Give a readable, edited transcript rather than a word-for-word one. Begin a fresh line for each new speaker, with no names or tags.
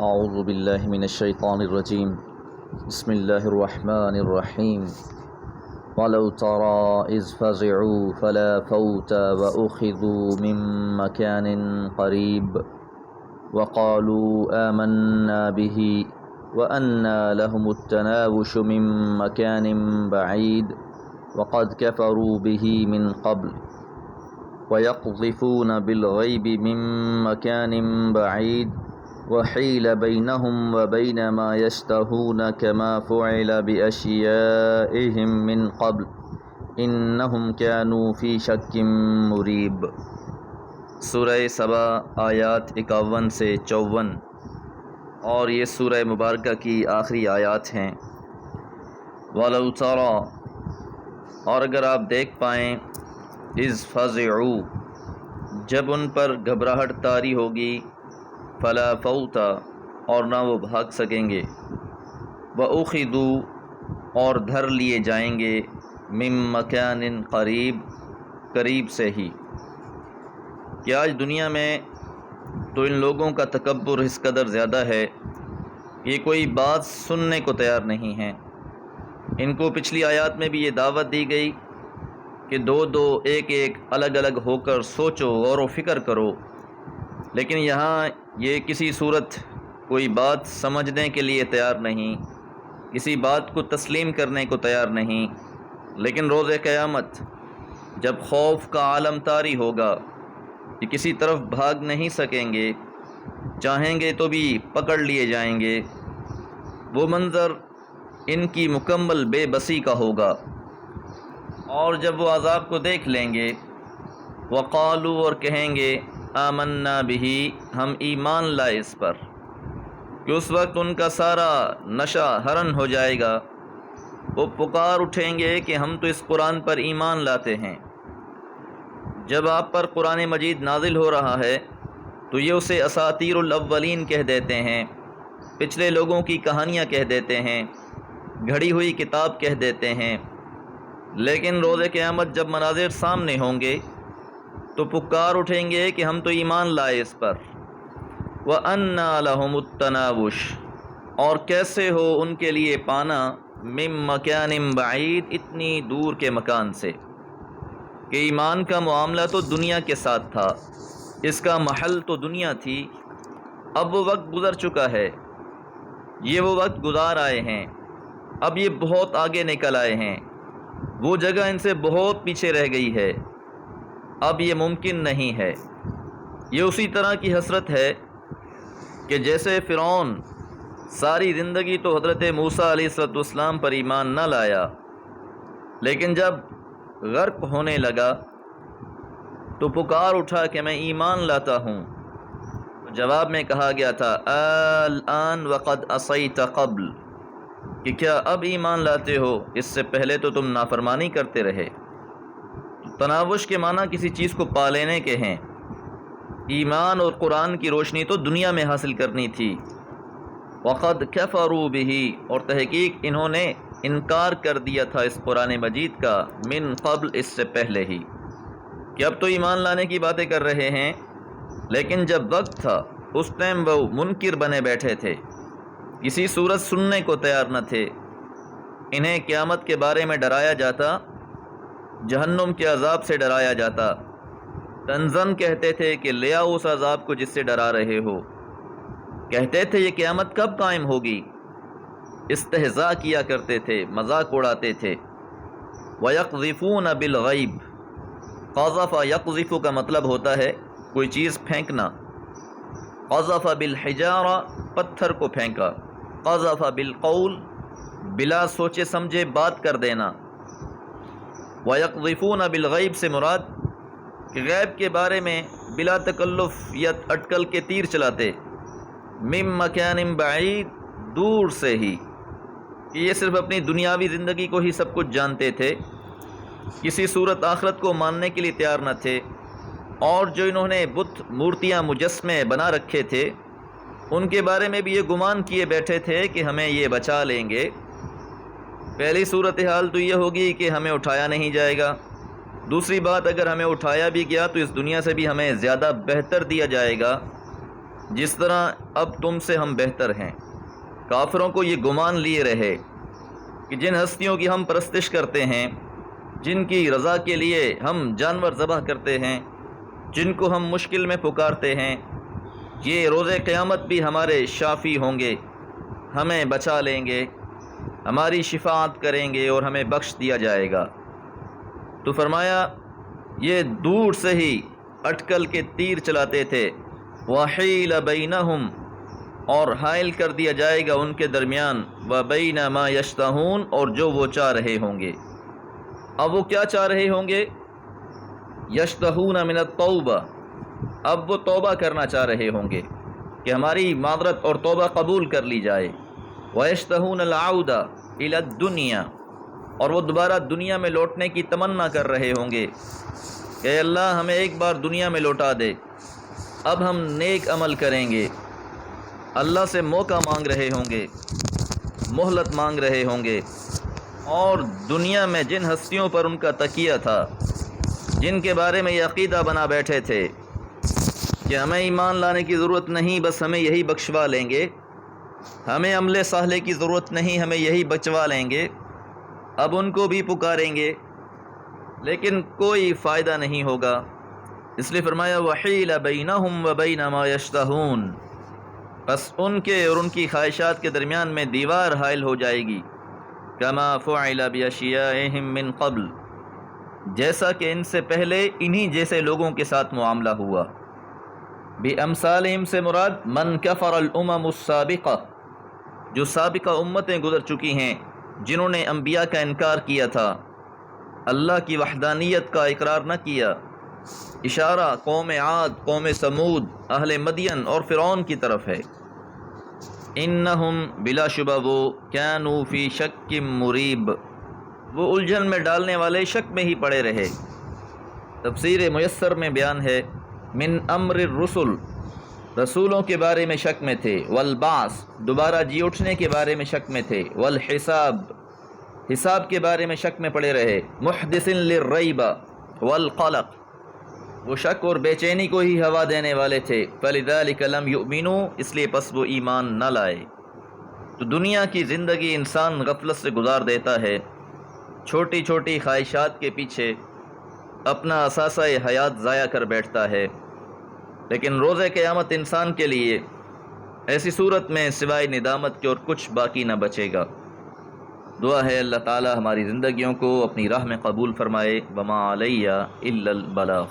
اعوذ باللہ من الشیطان الرجیم بسم اللہ الرحمن الرحیم وَلَوْ تَرَى إِذْ فَزِعُوا فَلَا فَوْتَ وَأُخِذُوا مِن مَّكَانٍ قَرِيبٍ وَقَالُوا آمَنَّا بِهِ وَأَنَّىٰ لَهُمُ التَّنَاوُشُ مِن مَّكَانٍ بَعِيدٍ وَقَدْ كَفَرُوا بِهِ مِن قَبْلُ وَيَقْذِفُونَ بِالْغَيْبِ مِن مَّكَانٍ بَعِيدٍ وَحِيلَ بَيْنَهُمْ وَبَيْنَ مَا يَشْتَهُونَ كَمَا فُعِلَ بِأَشْيَائِهِم مِّن قَبْلُ إِنَّهُمْ كَانُوا فِي شَكٍّ مُّرِيبٍ۔ سورہ سبا آیات 51 سے 54 اور یہ سورہ مبارکہ کی آخری آیات ہیں۔ وَلَوْ تَرَى، اور اگر آپ دیکھ پائیں، اِذْ فَزِعُوا، جب ان پر گھبراہٹ طاری ہوگی، فلا فوت، اور نہ وہ بھاگ سکیں گے، وَأُخِذُوا، اور دھر لیے جائیں گے، مِن مَّكَانٍ قریب، قریب سے ہی۔ کہ آج دنیا میں تو ان لوگوں کا تکبر اس قدر زیادہ ہے، یہ کوئی بات سننے کو تیار نہیں ہیں۔ ان کو پچھلی آیات میں بھی یہ دعوت دی گئی کہ دو دو ایک ایک الگ الگ ہو کر سوچو، غور و فکر کرو، لیکن یہاں یہ کسی صورت کوئی بات سمجھنے کے لیے تیار نہیں، کسی بات کو تسلیم کرنے کو تیار نہیں۔ لیکن روز قیامت جب خوف کا عالم طاری ہوگا کہ کسی طرف بھاگ نہیں سکیں گے، چاہیں گے تو بھی پکڑ لیے جائیں گے، وہ منظر ان کی مکمل بے بسی کا ہوگا۔ اور جب وہ عذاب کو دیکھ لیں گے، وقالو، اور کہیں گے، آمنا بہ، ہم ایمان لائے اس پر، کہ اس وقت ان کا سارا نشہ حرن ہو جائے گا، وہ پکار اٹھیں گے کہ ہم تو اس قرآن پر ایمان لاتے ہیں۔ جب آپ پر قرآن مجید نازل ہو رہا ہے تو یہ اسے اساطیر الاولین کہہ دیتے ہیں، پچھلے لوگوں کی کہانیاں کہہ دیتے ہیں، گھڑی ہوئی کتاب کہہ دیتے ہیں۔ لیکن روز قیامت جب مناظر سامنے ہوں گے تو پکار اٹھیں گے کہ ہم تو ایمان لائے اس پر۔ وَأَنَّىٰ لَهُمُ التَّنَاوُشُ، اور کیسے ہو ان کے لیے پانا، مِن مَّكَانٍ بَعِيدٍ، اتنی دور کے مکان سے۔ کہ ایمان کا معاملہ تو دنیا کے ساتھ تھا، اس کا محل تو دنیا تھی، اب وہ وقت گزر چکا ہے، یہ وہ وقت گزار آئے ہیں، اب یہ بہت آگے نکل آئے ہیں، وہ جگہ ان سے بہت پیچھے رہ گئی ہے، اب یہ ممکن نہیں ہے۔ یہ اسی طرح کی حسرت ہے کہ جیسے فرعون ساری زندگی تو حضرت موسیٰ علیہ السلام پر ایمان نہ لایا، لیکن جب غرق ہونے لگا تو پکار اٹھا کہ میں ایمان لاتا ہوں۔ جواب میں کہا گیا تھا، الآن وقد عصیت قبل، کہ کیا اب ایمان لاتے ہو، اس سے پہلے تو تم نافرمانی کرتے رہے۔ تناوش کے معنی کسی چیز کو پا لینے کے ہیں۔ ایمان اور قرآن کی روشنی تو دنیا میں حاصل کرنی تھی۔ وقد کفروا بہ، اور تحقیق انہوں نے انکار کر دیا تھا اس قرآن مجید کا، من قبل، اس سے پہلے ہی، کہ اب تو ایمان لانے کی باتیں کر رہے ہیں، لیکن جب وقت تھا اس ٹائم وہ منکر بنے بیٹھے تھے، کسی صورت سننے کو تیار نہ تھے۔ انہیں قیامت کے بارے میں ڈرایا جاتا، جہنم کے عذاب سے ڈرایا جاتا، تنزن کہتے تھے کہ لے آؤ اس عذاب کو جس سے ڈرا رہے ہو، کہتے تھے یہ قیامت کب قائم ہوگی، استہزاء کیا کرتے تھے، مذاق اڑاتے تھے۔ وَيَقْذِفُونَ بِالْغَيْبِ، قَذَفَ يَقْذِفُ کا مطلب ہوتا ہے کوئی چیز پھینکنا، قَذَفَ بِالْحِجَارَةِ، پتھر کو پھینکا، قَذَفَ بِالْقَوْلِ، بلا سوچے سمجھے بات کر دینا۔ وَيَقْذِفُونَ بِالْغَيْبِ سے مراد کہ غیب کے بارے میں بلا تکلف یا اٹکل کے تیر چلاتے، مِن مَّكَانٍ بَعِيدٍ، دور سے ہی، کہ یہ صرف اپنی دنیاوی زندگی کو ہی سب کچھ جانتے تھے، کسی صورت آخرت کو ماننے کے لیے تیار نہ تھے۔ اور جو انہوں نے بت مورتیاں مجسمے بنا رکھے تھے، ان کے بارے میں بھی یہ گمان کیے بیٹھے تھے کہ ہمیں یہ بچا لیں گے۔ پہلی صورتحال تو یہ ہوگی کہ ہمیں اٹھایا نہیں جائے گا، دوسری بات اگر ہمیں اٹھایا بھی گیا تو اس دنیا سے بھی ہمیں زیادہ بہتر دیا جائے گا، جس طرح اب تم سے ہم بہتر ہیں۔ کافروں کو یہ گمان لیے رہے کہ جن ہستیوں کی ہم پرستش کرتے ہیں، جن کی رضا کے لیے ہم جانور ذبح کرتے ہیں، جن کو ہم مشکل میں پکارتے ہیں، یہ روز قیامت بھی ہمارے شافی ہوں گے، ہمیں بچا لیں گے، ہماری شفاعت کریں گے اور ہمیں بخش دیا جائے گا۔ تو فرمایا یہ دور سے ہی اٹکل کے تیر چلاتے تھے، وَحِيلَ بَيْنَهُمْ، اور حائل کر دیا جائے گا ان کے درمیان، وَبَيْنَ مَا يَشْتَهُونَ، اور جو وہ چاہ رہے ہوں گے۔ اب وہ کیا چاہ رہے ہوں گے؟ یشتہون من التوبہ، اب وہ توبہ کرنا چاہ رہے ہوں گے کہ ہماری معذرت اور توبہ قبول کر لی جائے۔ وَيَشْتَهُونَ الْعَوْدَ إِلَى الدُّنْيَا، اور وہ دوبارہ دنیا میں لوٹنے کی تمنا کر رہے ہوں گے کہ اللہ ہمیں ایک بار دنیا میں لوٹا دے، اب ہم نیک عمل کریں گے۔ اللہ سے موقع مانگ رہے ہوں گے، مہلت مانگ رہے ہوں گے، اور دنیا میں جن ہستیوں پر ان کا تکیہ تھا، جن کے بارے میں یہ عقیدہ بنا بیٹھے تھے کہ ہمیں ایمان لانے کی ضرورت نہیں، بس ہمیں یہی بخشوا لیں گے، ہمیں عمل صالح کی ضرورت نہیں، ہمیں یہی بچوا لیں گے، اب ان کو بھی پکاریں گے لیکن کوئی فائدہ نہیں ہوگا۔ اس لیے فرمایا وَحِيلَ بَيْنَهُمْ وَبَيْنَ مَا يَشْتَهُونَ، بس ان کے اور ان کی خواہشات کے درمیان میں دیوار حائل ہو جائے گی۔ كَمَا فُعِلَ بِأَشْيَائِهِمْ مِنْ قَبْلِ، جیسا کہ ان سے پہلے انہی جیسے لوگوں کے ساتھ معاملہ ہوا۔ بِأَمْثَالِهِمْ سے مراد مَنْ كَفَرَ الْأُمَمُ السَّابِقَةِ، جو سابقہ امتیں گزر چکی ہیں جنہوں نے انبیاء کا انکار کیا تھا، اللہ کی وحدانیت کا اقرار نہ کیا۔ اشارہ قوم عاد، قوم سمود، اہل مدین اور فرعون کی طرف ہے۔ انہم بلا شبہ وہ کانوا فی شک مریب، وہ الجھن میں ڈالنے والے شک میں ہی پڑے رہے۔ تفسیر میسر میں بیان ہے من امر الرسل، رسولوں کے بارے میں شک میں تھے، والبعث، دوبارہ جی اٹھنے کے بارے میں شک میں تھے، والحساب، حساب کے بارے میں شک میں پڑے رہے، محدث للریب والقلق، وہ شک اور بے چینی کو ہی ہوا دینے والے تھے، فلذلک لم یؤمنوا، اس لیے پس وہ ایمان نہ لائے۔ تو دنیا کی زندگی انسان غفلت سے گزار دیتا ہے، چھوٹی چھوٹی خواہشات کے پیچھے اپنا اثاثہ حیات ضائع کر بیٹھتا ہے، لیکن روز قیامت انسان کے لیے ایسی صورت میں سوائے ندامت کے اور کچھ باقی نہ بچے گا۔ دعا ہے اللہ تعالی ہماری زندگیوں کو اپنی راہ میں قبول فرمائے۔ وما علیہ الا البلاغ۔